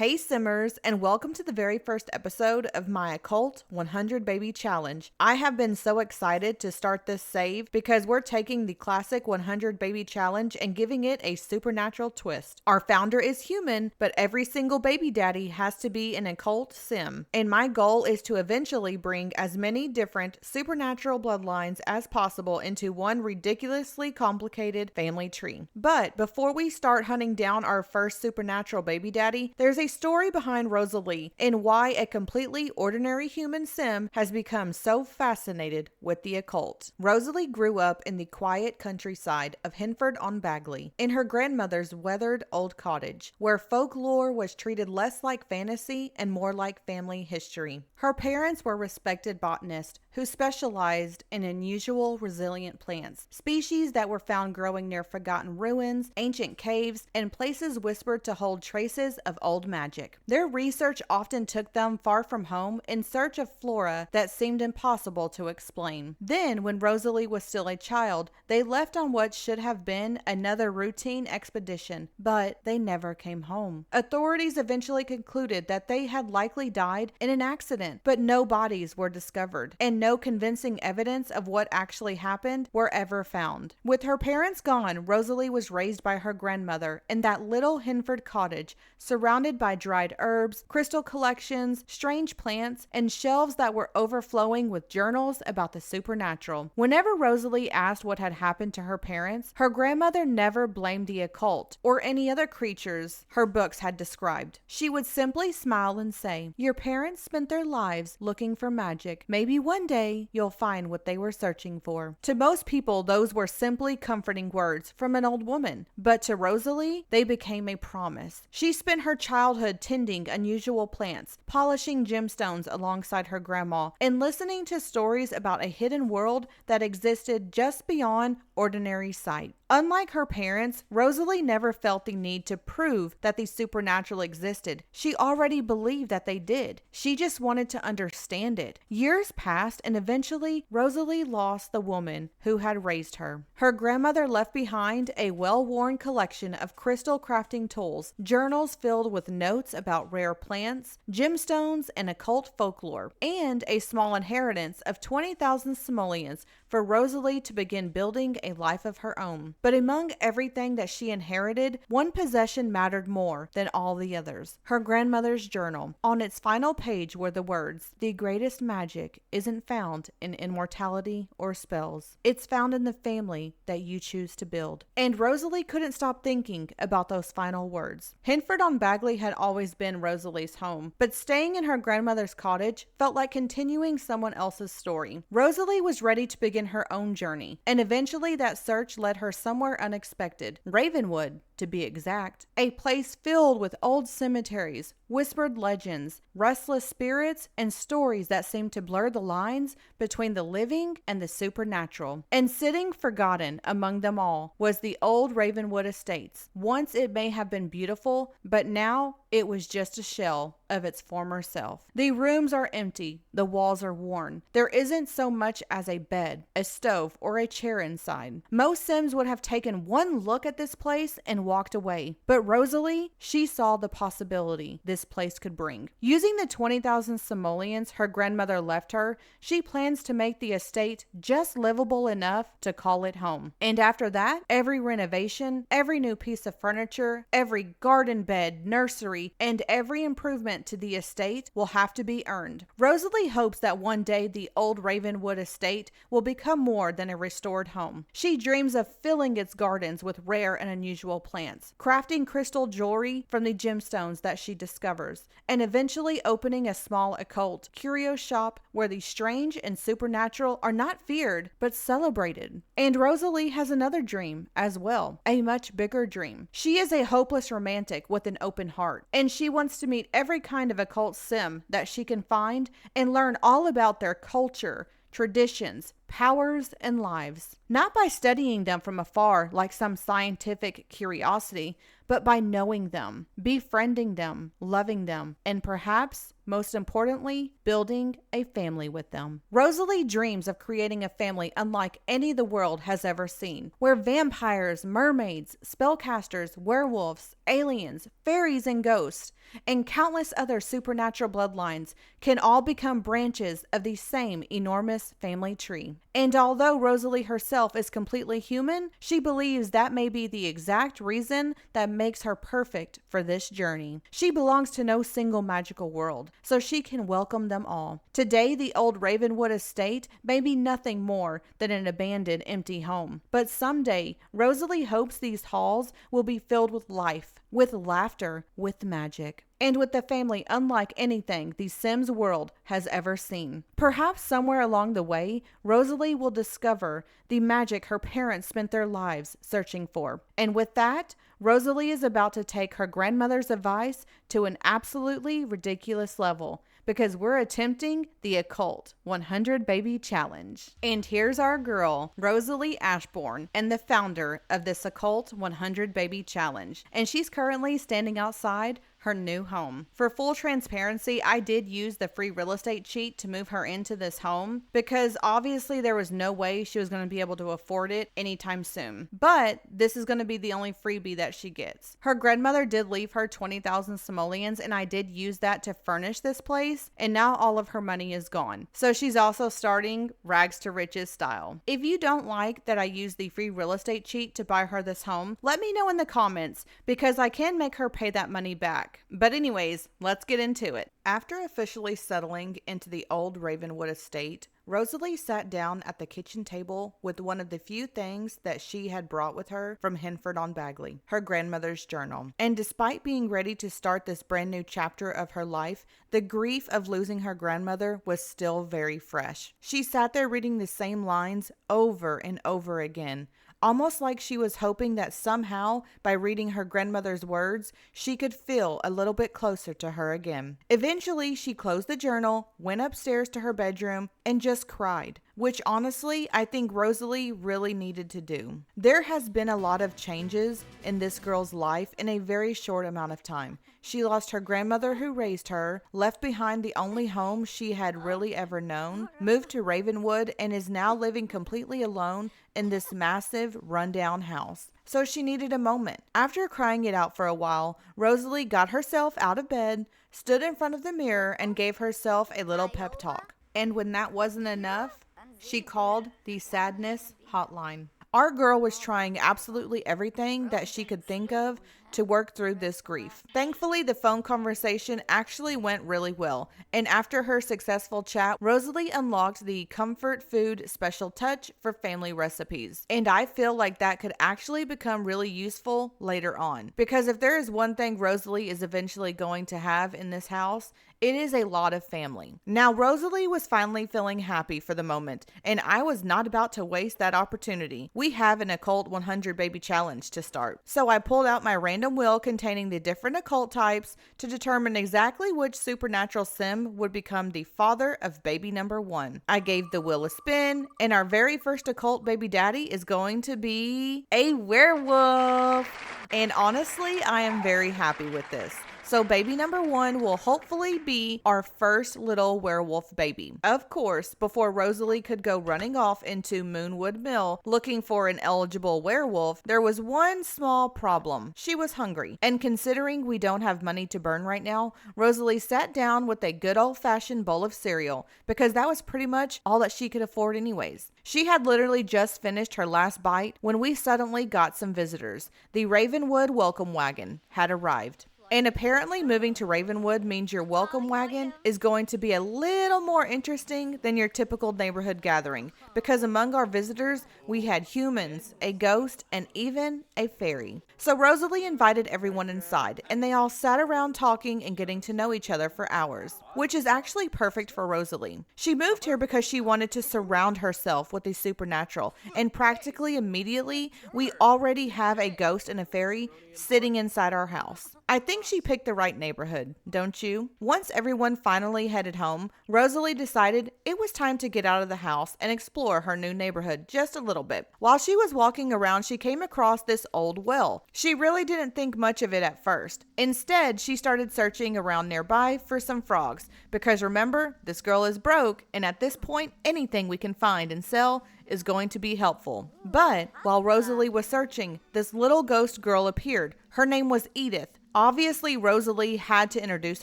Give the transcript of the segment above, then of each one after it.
Hey Simmers, and welcome to the very first episode of my Occult 100 Baby Challenge. I have been so excited to start this save because we're taking the classic 100 Baby Challenge and giving it a supernatural twist. Our founder is human, but every single baby daddy has to be an occult sim. And my goal is to eventually bring as many different supernatural bloodlines as possible into one ridiculously complicated family tree. But before we start hunting down our first supernatural baby daddy, there's a story behind Rosalie and why a completely ordinary human sim has become so fascinated with the occult. Rosalie grew up in the quiet countryside of Hinford-on-Bagley in her grandmother's weathered old cottage, where folklore was treated less like fantasy and more like family history. Her parents were respected botanists who specialized in unusual, resilient plants, species that were found growing near forgotten ruins, ancient caves, and places whispered to hold traces of old magic. Their research often took them far from home in search of flora that seemed impossible to explain. Then, when Rosalie was still a child, they left on what should have been another routine expedition, but they never came home. Authorities eventually concluded that they had likely died in an accident, but no bodies were discovered, and no convincing evidence of what actually happened were ever found. With her parents gone, Rosalie was raised by her grandmother in that little Hinford cottage, surrounded by dried herbs, crystal collections, strange plants, and shelves that were overflowing with journals about the supernatural. Whenever Rosalie asked what had happened to her parents, her grandmother never blamed the occult or any other creatures her books had described. She would simply smile and say, "Your parents spent their lives looking for magic. Maybe one day you'll find what they were searching for." To most people, those were simply comforting words from an old woman, but to Rosalie, they became a promise. She spent her childhood tending unusual plants, polishing gemstones alongside her grandma, and listening to stories about a hidden world that existed just beyond ordinary sight. Unlike her parents, Rosalie never felt the need to prove that the supernatural existed. She already believed that they did. She just wanted to understand it. Years passed, and eventually, Rosalie lost the woman who had raised her. Her grandmother left behind a well-worn collection of crystal crafting tools, journals filled with notes about rare plants, gemstones, and occult folklore, and a small inheritance of 20,000 simoleons for Rosalie to begin building a life of her own. But among everything that she inherited, one possession mattered more than all the others: her grandmother's journal. On its final page were the words, "The greatest magic isn't found in immortality or spells. It's found in the family that you choose to build." And Rosalie couldn't stop thinking about those final words. Hinford-on-Bagley had always been Rosalie's home, but staying in her grandmother's cottage felt like continuing someone else's story. Rosalie was ready to begin her own journey, and eventually that search led her somewhere unexpected. Ravenwood, to be exact. A place filled with old cemeteries, whispered legends, restless spirits, and stories that seemed to blur the lines between the living and the supernatural. And sitting forgotten among them all was the Old Ravenwood Estate. Once it may have been beautiful, but now it was just a shell of its former self. The rooms are empty, the walls are worn. There isn't so much as a bed, a stove, or a chair inside. Most Sims would have taken one look at this place and walked away. But Rosalie, she saw the possibility this place could bring. Using the 20,000 simoleons her grandmother left her, she plans to make the estate just livable enough to call it home. And after that, every renovation, every new piece of furniture, every garden bed, nursery, and every improvement to the estate will have to be earned. Rosalie hopes that one day the Old Ravenwood Estate will become more than a restored home. She dreams of filling its gardens with rare and unusual plants, crafting crystal jewelry from the gemstones that she discovers, and eventually opening a small occult curio shop where the strange and supernatural are not feared but celebrated. And Rosalie has another dream as well, a much bigger dream. She is a hopeless romantic with an open heart, and she wants to meet every kind of occult sim that she can find and learn all about their culture, traditions, powers, and lives. Not by studying them from afar like some scientific curiosity, but by knowing them, befriending them, loving them, and perhaps most importantly, building a family with them. Rosalie dreams of creating a family unlike any the world has ever seen, where vampires, mermaids, spellcasters, werewolves, aliens, fairies, and ghosts, and countless other supernatural bloodlines can all become branches of the same enormous family tree. And although Rosalie herself is completely human, she believes that may be the exact reason that makes her perfect for this journey. She belongs to no single magical world, so she can welcome them all. Today, the Old Ravenwood Estate may be nothing more than an abandoned, empty home. But someday, Rosalie hopes these halls will be filled with life, with laughter, with magic, and with a family unlike anything the Sims world has ever seen. Perhaps somewhere along the way, Rosalie will discover the magic her parents spent their lives searching for. And with that, Rosalie is about to take her grandmother's advice to an absolutely ridiculous level, because we're attempting the Occult 100 Baby Challenge. And here's our girl, Rosalie Ashbourne, and the founder of this Occult 100 Baby Challenge. And she's currently standing outside her new home. For full transparency, I did use the free real estate cheat to move her into this home because obviously there was no way she was going to be able to afford it anytime soon. But this is going to be the only freebie that she gets. Her grandmother did leave her 20,000 simoleons, and I did use that to furnish this place, and now all of her money is gone. So she's also starting rags to riches style. If you don't like that I used the free real estate cheat to buy her this home, let me know in the comments because I can make her pay that money back. But anyways, let's get into it. After officially settling into the Old Ravenwood Estate, Rosalie sat down at the kitchen table with one of the few things that she had brought with her from Henford-on-Bagley, her grandmother's journal. And despite being ready to start this brand new chapter of her life, the grief of losing her grandmother was still very fresh. She sat there reading the same lines over and over again, almost like she was hoping that somehow, by reading her grandmother's words, she could feel a little bit closer to her again. Eventually, she closed the journal, went upstairs to her bedroom, and just cried, which honestly, I think Rosalie really needed to do. There has been a lot of changes in this girl's life in a very short amount of time. She lost her grandmother who raised her, left behind the only home she had really ever known, moved to Ravenwood, and is now living completely alone in this massive, rundown house. So she needed a moment. After crying it out for a while, Rosalie got herself out of bed, stood in front of the mirror, and gave herself a little pep talk. And when that wasn't enough, she called the sadness hotline. Our girl was trying absolutely everything that she could think of to work through this grief. Thankfully, the phone conversation actually went really well, and after her successful chat, Rosalie unlocked the comfort food special touch for family recipes. And I feel like that could actually become really useful later on, because if there is one thing Rosalie is eventually going to have in this house, it is a lot of family. Now, Rosalie was finally feeling happy for the moment, and I was not about to waste that opportunity. We have an Occult 100 Baby Challenge to start. So I pulled out my random wheel containing the different occult types to determine exactly which supernatural sim would become the father of baby number 1. I gave the wheel a spin, and our very first occult baby daddy is going to be a werewolf. And honestly, I am very happy with this. So baby number 1 will hopefully be our first little werewolf baby. Of course, before Rosalie could go running off into Moonwood Mill looking for an eligible werewolf, there was one small problem. She was hungry. And considering we don't have money to burn right now, Rosalie sat down with a good old-fashioned bowl of cereal because that was pretty much all that she could afford anyways. She had literally just finished her last bite when we suddenly got some visitors. The Ravenwood welcome wagon had arrived. And apparently moving to Ravenwood means your welcome wagon is going to be a little more interesting than your typical neighborhood gathering, because among our visitors, we had humans, a ghost, and even a fairy. So Rosalie invited everyone inside, and they all sat around talking and getting to know each other for hours, which is actually perfect for Rosalie. She moved here because she wanted to surround herself with the supernatural, and practically immediately, we already have a ghost and a fairy sitting inside our house. I think she picked the right neighborhood, don't you? Once everyone finally headed home, Rosalie decided it was time to get out of the house and explore her new neighborhood just a little bit. While she was walking around, she came across this old well. She really didn't think much of it at first. Instead, she started searching around nearby for some frogs, because remember, this girl is broke, and at this point, anything we can find and sell is going to be helpful. But while Rosalie was searching, this little ghost girl appeared. Her name was Edith. Obviously, Rosalie had to introduce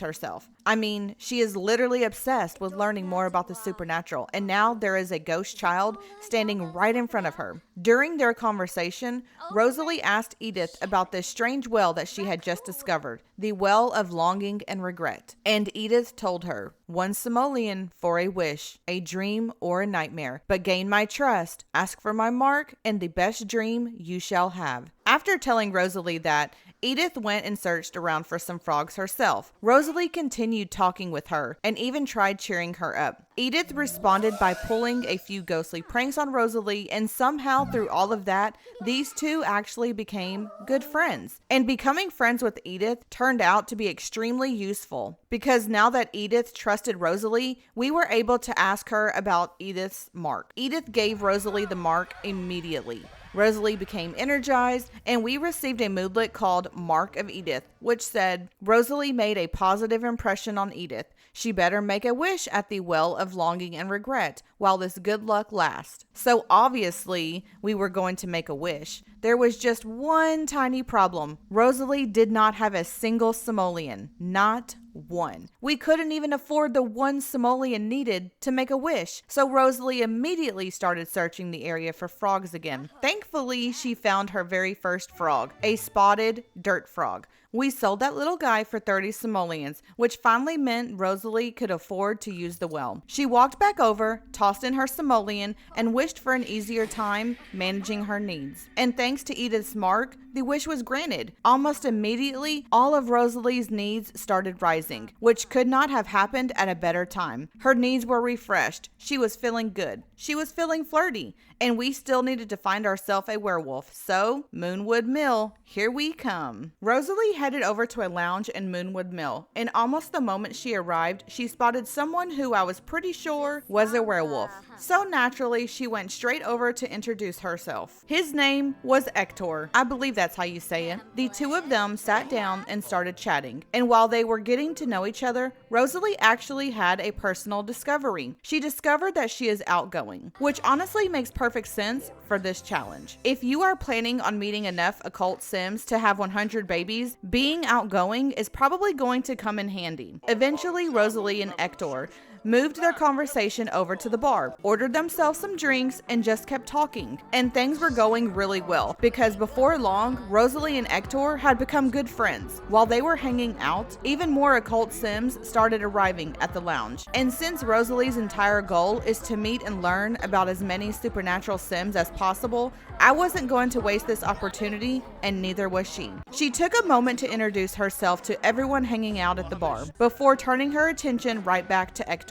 herself. I mean, she is literally obsessed with learning more about the supernatural, and now there is a ghost child standing right in front of her. During their conversation, Rosalie asked Edith about this strange well that she had just discovered, the Well of Longing and Regret. And Edith told her, "One simoleon for a wish, a dream or a nightmare, but gain my trust, ask for my mark, and the best dream you shall have." After telling Rosalie that, Edith went and searched around for some frogs herself. Rosalie continued talking with her and even tried cheering her up. Edith responded by pulling a few ghostly pranks on Rosalie, and somehow through all of that, these two actually became good friends. And becoming friends with Edith turned out to be extremely useful, because now that Edith trusted Rosalie, we were able to ask her about Edith's mark. Edith gave Rosalie the mark immediately. Rosalie became energized, and we received a moodlet called Mark of Edith, which said, "Rosalie made a positive impression on Edith. She better make a wish at the Well of Longing and Regret while this good luck lasts." So obviously, we were going to make a wish. There was just one tiny problem. Rosalie did not have a single simoleon. Not one. We couldn't even afford the one simoleon needed to make a wish, so Rosalie immediately started searching the area for frogs again. Thankfully, she found her very first frog, a spotted dirt frog. We sold that little guy for 30 simoleons, which finally meant Rosalie could afford to use the well. She walked back over, tossed in her simoleon, and wished for an easier time managing her needs. And thanks to Edith's mark, the wish was granted. Almost immediately, all of Rosalie's needs started rising, which could not have happened at a better time. Her needs were refreshed. She was feeling good. She was feeling flirty. And we still needed to find ourselves a werewolf. So, Moonwood Mill, here we come. Rosalie headed over to a lounge in Moonwood Mill, and almost the moment she arrived, she spotted someone who I was pretty sure was a werewolf. So naturally, she went straight over to introduce herself. His name was Hector. I believe that's how you say it. The two of them sat down and started chatting. And while they were getting to know each other, Rosalie actually had a personal discovery. She discovered that she is outgoing, which honestly makes perfect sense for this challenge. If you are planning on meeting enough occult sims to have 100 babies, being outgoing is probably going to come in handy. Eventually, Rosalie and Hector moved their conversation over to the bar, ordered themselves some drinks, and just kept talking. And things were going really well, because before long, Rosalie and Hector had become good friends. While they were hanging out, even more occult sims started arriving at the lounge. And since Rosalie's entire goal is to meet and learn about as many supernatural sims as possible, I wasn't going to waste this opportunity, and neither was she. She took a moment to introduce herself to everyone hanging out at the bar, before turning her attention right back to Hector.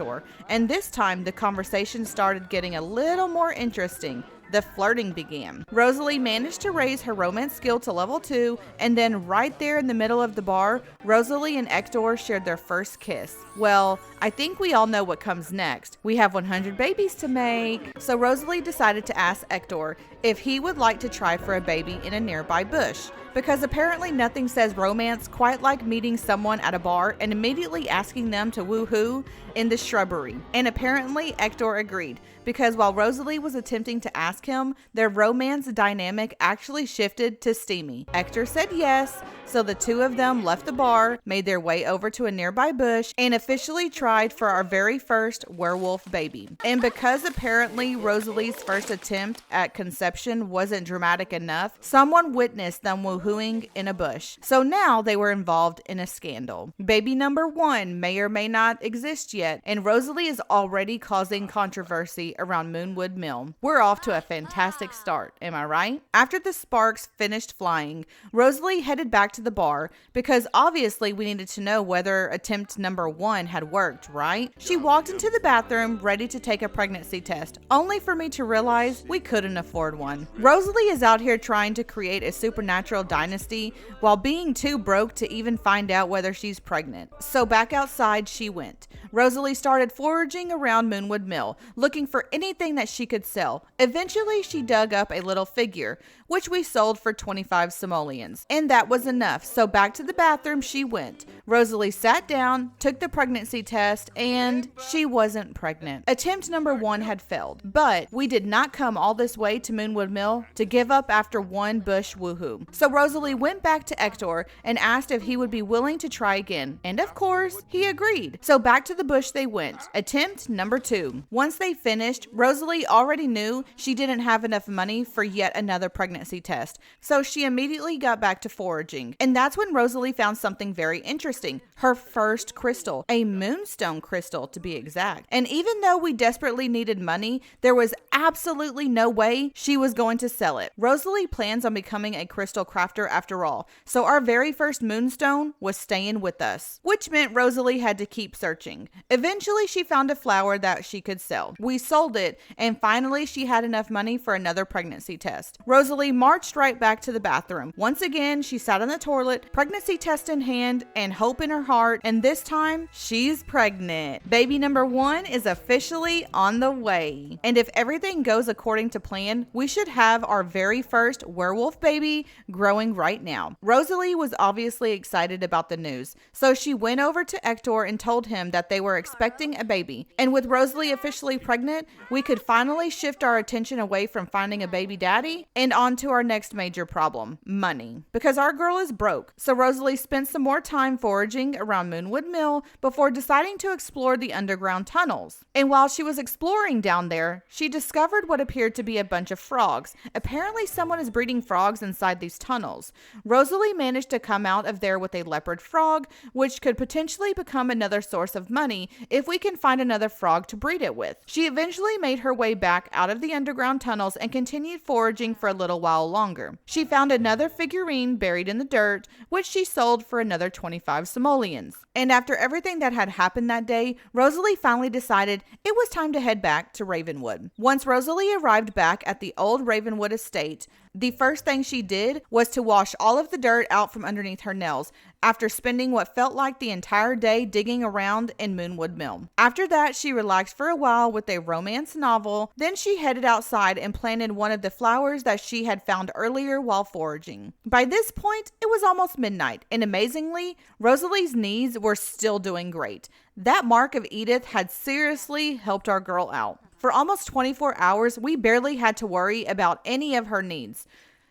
And this time, the conversation started getting a little more interesting. The flirting began. Rosalie managed to raise her romance skill to level 2, and then right there in the middle of the bar, Rosalie and Hector shared their first kiss. Well, I think we all know what comes next. We have 100 babies to make. So Rosalie decided to ask Hector if he would like to try for a baby in a nearby bush, because apparently nothing says romance quite like meeting someone at a bar and immediately asking them to woohoo in the shrubbery. And apparently Hector agreed, because while Rosalie was attempting to ask him, their romance dynamic actually shifted to steamy. Hector said yes, so the two of them left the bar, made their way over to a nearby bush, and officially tried for our very first werewolf baby. And because apparently Rosalie's first attempt at conception wasn't dramatic enough, someone witnessed them woohooing in a bush. So now they were involved in a scandal. Baby number 1 may or may not exist yet, and Rosalie is already causing controversy around Moonwood Mill. We're off to a fantastic start, am I right? After the sparks finished flying, Rosalie headed back to the bar, because obviously we needed to know whether attempt number 1 had worked, right? She walked into the bathroom ready to take a pregnancy test, only for me to realize we couldn't afford one. Rosalie is out here trying to create a supernatural dynasty while being too broke to even find out whether she's pregnant. So back outside she went. Rosalie started foraging around Moonwood Mill, looking for anything that she could sell. Eventually she dug up a little figure, which we sold for 25 simoleons. And that was enough, so back to the bathroom she went. Rosalie sat down, took the pregnancy test, and she wasn't pregnant. Attempt number 1 had failed, but we did not come all this way to Moonwood Mill to give up after one bush woohoo. So Rosalie went back to Hector and asked if he would be willing to try again, and of course, he agreed. So back to the bush they went. Attempt number 2. Once they finished, Rosalie already knew she didn't have enough money for yet another pregnancy test, so she immediately got back to foraging. And that's when Rosalie found something very interesting. Her first crystal, a moonstone crystal to be exact. And even though we desperately needed money, there was absolutely no way she was going to sell it. Rosalie plans on becoming a crystal crafter after all, so our very first moonstone was staying with us, which meant Rosalie had to keep searching. Eventually she found a flower that she could sell. We sold it, and finally she had enough money for another pregnancy test. Rosalie marched right back to the bathroom. Once again, she sat on the toilet, pregnancy test in hand, and hope in her heart, and this time, she's pregnant. Baby number 1 is officially on the way. And if everything goes according to plan, we should have our very first werewolf baby growing right now. Rosalie was obviously excited about the news, so she went over to Hector and told him that they were expecting a baby. And with Rosalie officially pregnant, we could finally shift our attention away from finding a baby daddy and on to our next major problem, money. Because our girl is broke. So Rosalie spent some more time foraging around Moonwood Mill before deciding to explore the underground tunnels. And while she was exploring down there, she discovered what appeared to be a bunch of frogs. Apparently someone is breeding frogs inside these tunnels. Rosalie managed to come out of there with a leopard frog, which could potentially become another source of money if we can find another frog to breed it with. She eventually made her way back out of the underground tunnels and continued foraging for a little while longer. She found another figurine buried in the dirt, which she sold for another 25 simoleons. And after everything that had happened that day, Rosalie finally decided it was time to head back to Ravenwood. Once Rosalie arrived back at the Old Ravenwood Estate, the first thing she did was to wash all of the dirt out from underneath her nails after spending what felt like the entire day digging around in Moonwood Mill. After that, she relaxed for a while with a romance novel. Then she headed outside and planted one of the flowers that she had found earlier while foraging. By this point, it was almost midnight, and amazingly, Rosalie's knees were still doing great. That mark of Edith had seriously helped our girl out. For almost 24 hours, we barely had to worry about any of her needs.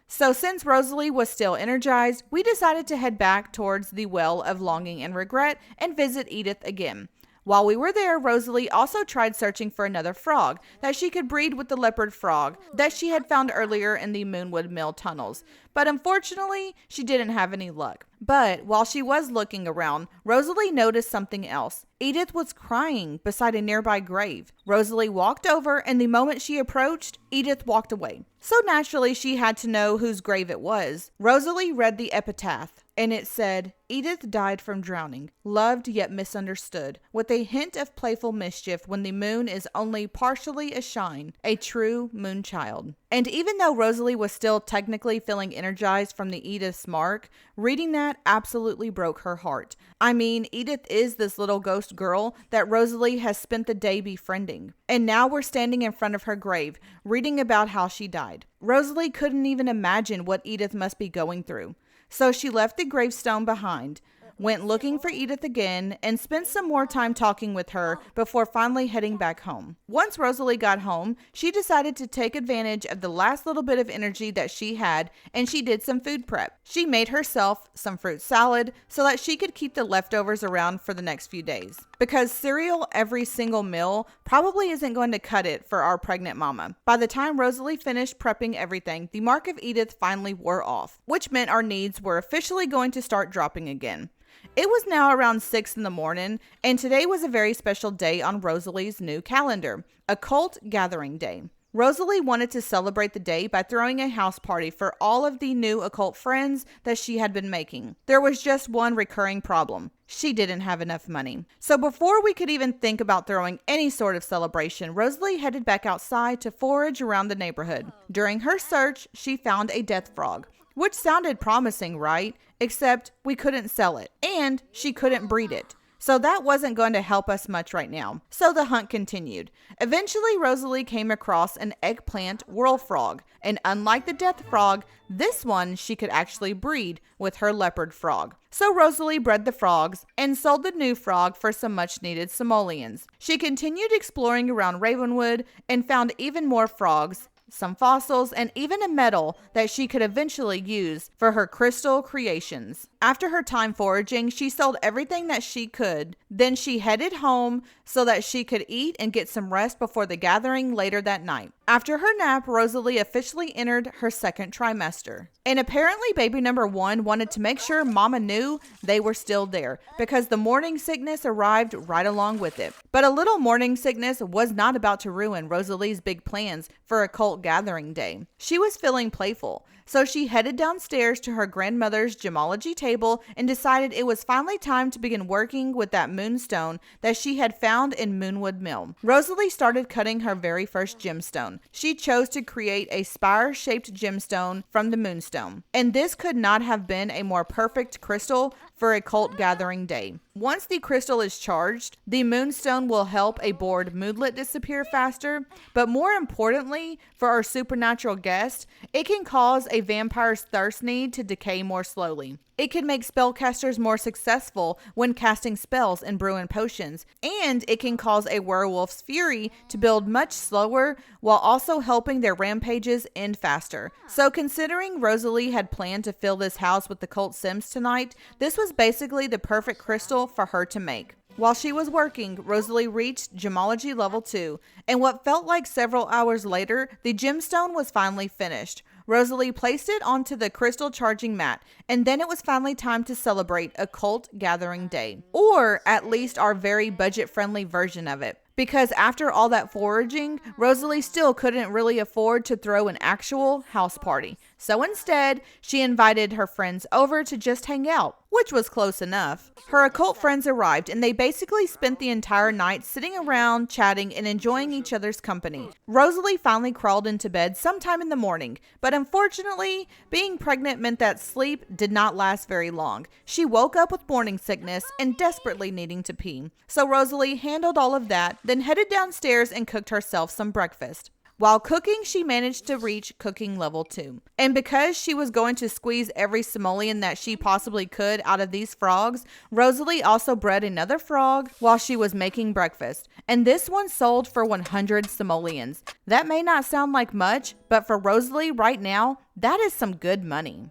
So since Rosalie was still energized, we decided to head back towards the Well of Longing and Regret and visit Edith again. While we were there, Rosalie also tried searching for another frog that she could breed with the leopard frog that she had found earlier in the Moonwood Mill tunnels. But unfortunately, she didn't have any luck. But while she was looking around, Rosalie noticed something else. Edith was crying beside a nearby grave. Rosalie walked over, and the moment she approached, Edith walked away. So naturally, she had to know whose grave it was. Rosalie read the epitaph, and it said, "Edith died from drowning, loved yet misunderstood, with a hint of playful mischief when the moon is only partially ashine, a true moon child." And even though Rosalie was still technically feeling energized from the Edith's mark, reading that absolutely broke her heart. I mean, Edith is this little ghost girl that Rosalie has spent the day befriending. And now we're standing in front of her grave, reading about how she died. Rosalie couldn't even imagine what Edith must be going through. So she left the gravestone behind, went looking for Edith again, and spent some more time talking with her before finally heading back home. Once Rosalie got home, she decided to take advantage of the last little bit of energy that she had, and she did some food prep. She made herself some fruit salad so that she could keep the leftovers around for the next few days. Because cereal every single meal probably isn't going to cut it for our pregnant mama. By the time Rosalie finished prepping everything, the mark of Edith finally wore off, which meant our needs were officially going to start dropping again. It was now around 6 in the morning, and today was a very special day on Rosalie's new calendar, Occult Gathering Day. Rosalie wanted to celebrate the day by throwing a house party for all of the new occult friends that she had been making. There was just one recurring problem. She didn't have enough money. So before we could even think about throwing any sort of celebration, Rosalie headed back outside to forage around the neighborhood. During her search, she found a death frog. which sounded promising, right? Except we couldn't sell it, and she couldn't breed it. So that wasn't going to help us much right now. So the hunt continued. Eventually, Rosalie came across an eggplant whirl frog, and unlike the death frog, this one she could actually breed with her leopard frog. So Rosalie bred the frogs and sold the new frog for some much needed simoleons. She continued exploring around Ravenwood and found even more frogs, some fossils, and even a metal that she could eventually use for her crystal creations. After her time foraging, she sold everything that she could. Then she headed home so that she could eat and get some rest before the gathering later that night. After her nap, Rosalie officially entered her second trimester. And apparently baby number 1 wanted to make sure Mama knew they were still there because the morning sickness arrived right along with it. But a little morning sickness was not about to ruin Rosalie's big plans for Occult gathering day. She was feeling playful. So she headed downstairs to her grandmother's gemology table and decided it was finally time to begin working with that moonstone that she had found in Moonwood Mill. Rosalie started cutting her very first gemstone. She chose to create a spire-shaped gemstone from the moonstone. And this could not have been a more perfect crystal for Occult gathering day. Once the crystal is charged, the moonstone will help a bored moodlet disappear faster, but more importantly, for our supernatural guest, it can cause a vampire's thirst need to decay more slowly. It can make spellcasters more successful when casting spells and brewing potions, and it can cause a werewolf's fury to build much slower while also helping their rampages end faster. So considering Rosalie had planned to fill this house with the Occult Sims tonight, this was basically the perfect crystal for her to make. While she was working, Rosalie reached Gemology level 2, and what felt like several hours later, the gemstone was finally finished. Rosalie placed it onto the crystal charging mat, and then it was finally time to celebrate Occult Gathering Day, or at least our very budget-friendly version of it. Because after all that foraging, Rosalie still couldn't really afford to throw an actual house party. So instead, she invited her friends over to just hang out, which was close enough. Her Occult friends arrived, and they basically spent the entire night sitting around, chatting, and enjoying each other's company. Rosalie finally crawled into bed sometime in the morning, but unfortunately, being pregnant meant that sleep did not last very long. She woke up with morning sickness and desperately needing to pee. So Rosalie handled all of that, then headed downstairs and cooked herself some breakfast. While cooking, she managed to reach cooking level 2. And because she was going to squeeze every simoleon that she possibly could out of these frogs, Rosalie also bred another frog while she was making breakfast. And this one sold for 100 simoleons. That may not sound like much, but for Rosalie right now, that is some good money.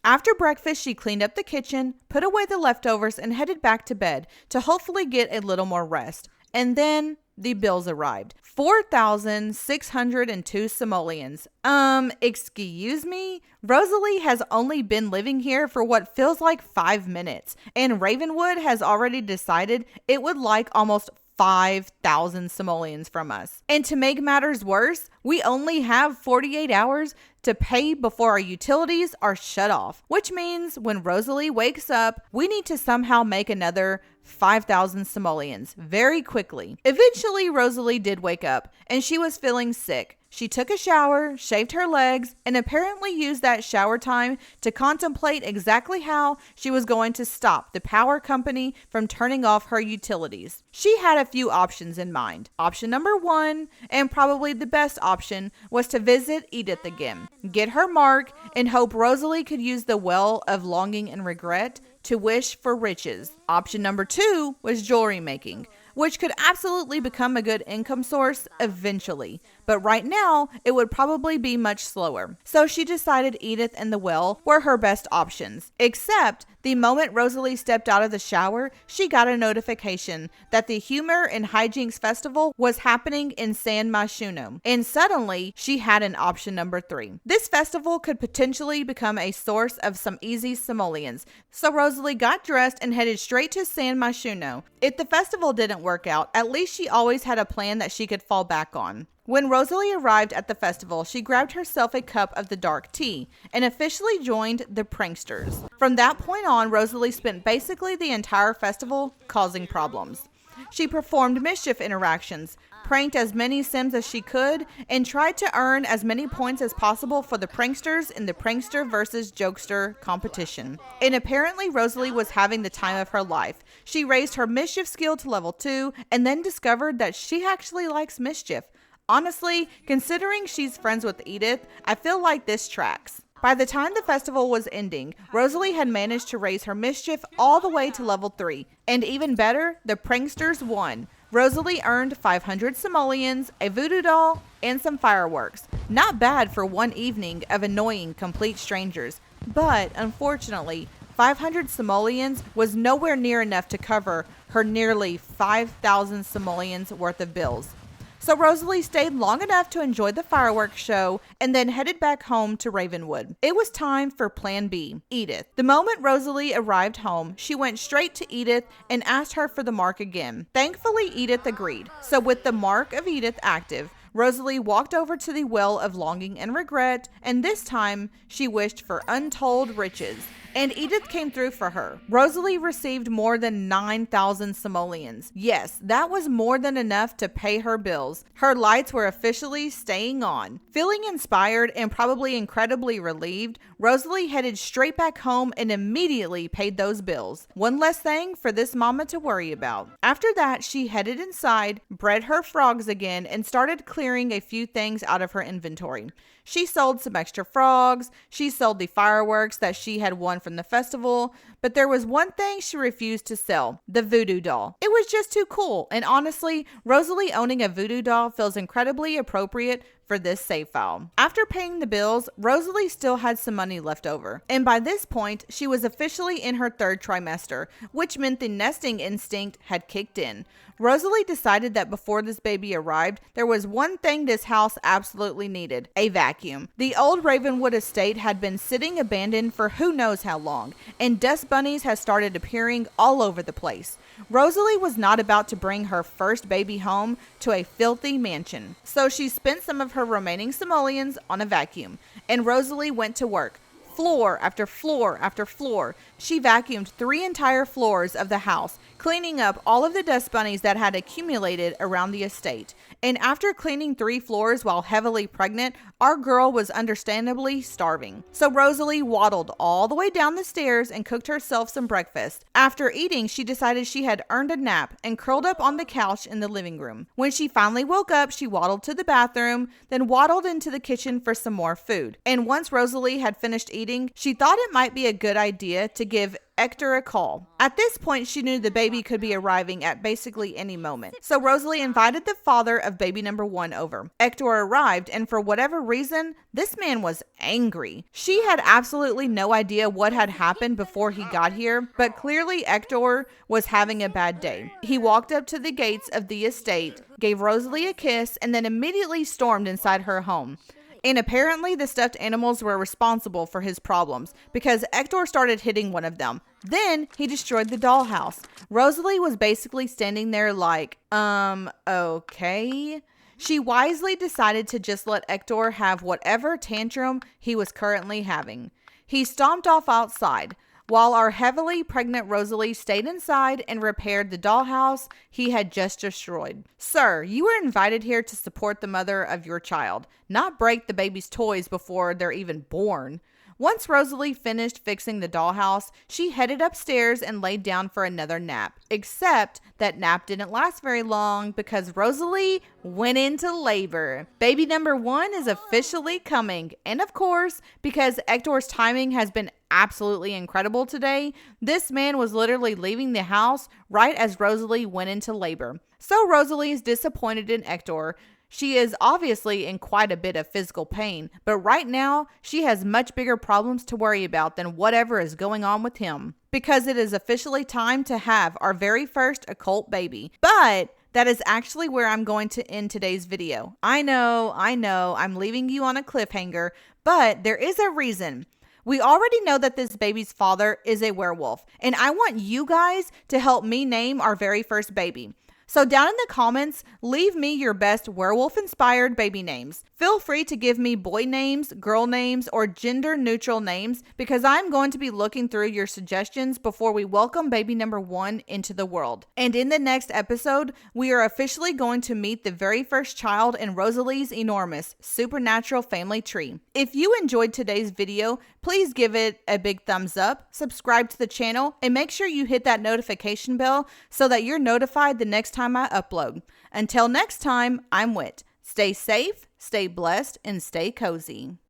After breakfast, she cleaned up the kitchen, put away the leftovers, and headed back to bed to hopefully get a little more rest. And then the bills arrived. 4,602 simoleons. Excuse me? Rosalie has only been living here for what feels like 5 minutes, and Ravenwood has already decided it would like almost 5,000 simoleons from us. And to make matters worse, we only have 48 hours to pay before our utilities are shut off, which means when Rosalie wakes up, we need to somehow make another 5,000 simoleons very quickly. Eventually, Rosalie did wake up, and she was feeling sick. She took a shower, shaved her legs, and apparently used that shower time to contemplate exactly how she was going to stop the power company from turning off her utilities. She had a few options in mind. Option number 1, and probably the best option, was to visit Edith again, get her mark, and hope Rosalie could use the well of longing and regret to wish for riches. Option number 2 was jewelry making, which could absolutely become a good income source eventually. But right now, it would probably be much slower. So she decided Edith and the well were her best options. Except, the moment Rosalie stepped out of the shower, she got a notification that the Humor Hijinks Festival was happening in San Myshuno. And suddenly, she had an option number 3. This festival could potentially become a source of some easy simoleons. So Rosalie got dressed and headed straight to San Myshuno. If the festival didn't work out, at least she always had a plan that she could fall back on. When Rosalie arrived at the festival, she grabbed herself a cup of the dark tea and officially joined the pranksters. From that point on, Rosalie spent basically the entire festival causing problems. She performed mischief interactions, pranked as many Sims as she could, and tried to earn as many points as possible for the pranksters in the prankster versus jokester competition. And apparently Rosalie was having the time of her life. She raised her mischief skill to level 2 and then discovered that she actually likes mischief. Honestly, considering she's friends with Edith, I feel like this tracks. By the time the festival was ending, Rosalie had managed to raise her mischief all the way to level 3. And even better, the pranksters won. Rosalie earned 500 simoleons, a voodoo doll, and some fireworks. Not bad for one evening of annoying complete strangers. But, unfortunately, 500 simoleons was nowhere near enough to cover her nearly 5,000 simoleons worth of bills. So Rosalie stayed long enough to enjoy the fireworks show and then headed back home to Ravenwood. It was time for Plan B, Edith. The moment Rosalie arrived home, she went straight to Edith and asked her for the mark again. Thankfully, Edith agreed. So with the mark of Edith active, Rosalie walked over to the well of longing and regret, and this time she wished for untold riches. And Edith came through for her. Rosalie received more than 9,000 simoleons. Yes, that was more than enough to pay her bills. Her lights were officially staying on. Feeling inspired and probably incredibly relieved, Rosalie headed straight back home and immediately paid those bills. One less thing for this mama to worry about. After that, she headed inside, bred her frogs again, and started clearing a few things out of her inventory. She sold some extra frogs, she sold the fireworks that she had won from the festival, but there was one thing she refused to sell, the voodoo doll. It was just too cool, and honestly, Rosalie owning a voodoo doll feels incredibly appropriate for this save file. After paying the bills, Rosalie still had some money left over, and by this point, she was officially in her 3rd trimester, which meant the nesting instinct had kicked in. Rosalie decided that before this baby arrived, there was one thing this house absolutely needed, a vacuum. The Old Ravenwood Estate had been sitting abandoned for who knows how long, and dust bunnies had started appearing all over the place. Rosalie was not about to bring her first baby home to a filthy mansion, so she spent some of her remaining simoleons on a vacuum, and Rosalie went to work. Floor after floor after floor. She vacuumed 3 entire floors of the house, cleaning up all of the dust bunnies that had accumulated around the estate. And after cleaning 3 floors while heavily pregnant, our girl was understandably starving. So Rosalie waddled all the way down the stairs and cooked herself some breakfast. After eating, she decided she had earned a nap and curled up on the couch in the living room. When she finally woke up, she waddled to the bathroom, then waddled into the kitchen for some more food. And once Rosalie had finished eating, she thought it might be a good idea to give Hector a call. At this point, she knew the baby could be arriving at basically any moment. So Rosalie invited the father of baby number 1 over. Hector arrived, and for whatever reason, this man was angry. She had absolutely no idea what had happened before he got here, but clearly Hector was having a bad day. He walked up to the gates of the estate, gave Rosalie a kiss, and then immediately stormed inside her home. And apparently the stuffed animals were responsible for his problems because Hector started hitting one of them. Then he destroyed the dollhouse. Rosalie was basically standing there like, okay. She wisely decided to just let Hector have whatever tantrum he was currently having. He stomped off outside. While our heavily pregnant Rosalie stayed inside and repaired the dollhouse he had just destroyed. Sir, you were invited here to support the mother of your child, not break the baby's toys before they're even born. Once Rosalie finished fixing the dollhouse, she headed upstairs and laid down for another nap. Except that nap didn't last very long because Rosalie went into labor. Baby number 1 is officially coming. And of course, because Hector's timing has been absolutely incredible today, this man was literally leaving the house right as Rosalie went into labor. So Rosalie is disappointed in Hector. She is obviously in quite a bit of physical pain, but right now she has much bigger problems to worry about than whatever is going on with him, because it is officially time to have our very first occult baby. But that is actually where I'm going to end today's video. I know, I'm leaving you on a cliffhanger, but there is a reason. We already know that this baby's father is a werewolf, and I want you guys to help me name our very first baby. So down in the comments, leave me your best werewolf-inspired baby names. Feel free to give me boy names, girl names, or gender-neutral names because I'm going to be looking through your suggestions before we welcome baby number 1 into the world. And in the next episode, we are officially going to meet the very first child in Rosalie's enormous supernatural family tree. If you enjoyed today's video, please give it a big thumbs up, subscribe to the channel, and make sure you hit that notification bell so that you're notified the next time I upload. Until next time, I'm Wit. Stay safe, stay blessed, and stay cozy.